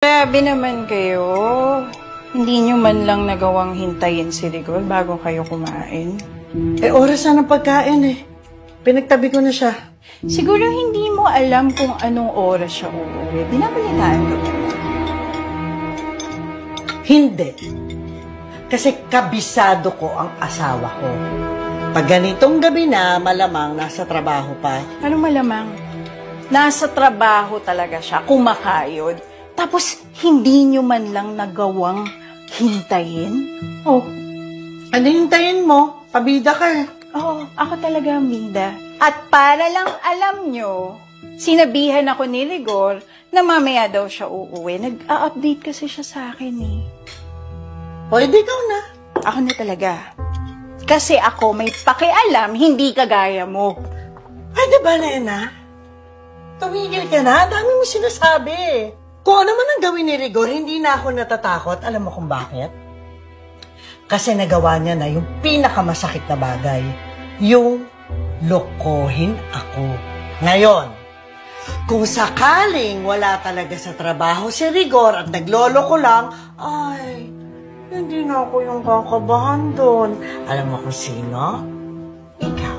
Grabe naman kayo. Hindi nyo man lang nagawang hintayin si Rigor bago kayo kumain. Oras na ng pagkain eh. Pinagtabi ko na siya. Siguro hindi mo alam kung anong oras siya uuwi. Binabalitaan ko ba? Hindi. Kasi kabisado ko ang asawa ko. Pag ganitong gabi na, malamang nasa trabaho pa. Ano malamang? Nasa trabaho talaga siya, kumakayod. Tapos hindi nyo man lang nagawang hintayin? Oh, ano hintayin mo? Pabida ka eh. Oo, ako talaga, Mida. At para lang alam nyo, sinabihan ako ni Rigor na mamaya daw siya uuwi. Nag-a-update kasi siya sa akin eh. O, edi ikaw na. Ako na talaga. Kasi ako may pakialam, hindi kagaya mo. Ay, diba, Nena? Tumigil ka na. Dami mo sinasabi. Kung ano man ang gawin ni Rigor, hindi na ako natatakot. Alam mo kung bakit? Kasi nagawa niya na yung pinakamasakit na bagay. Yung lokohin ako. Ngayon, kung sakaling wala talaga sa trabaho si Rigor at nagloloko lang, ay, hindi na ako yung kakabahan doon. Alam mo kung sino? Ikaw.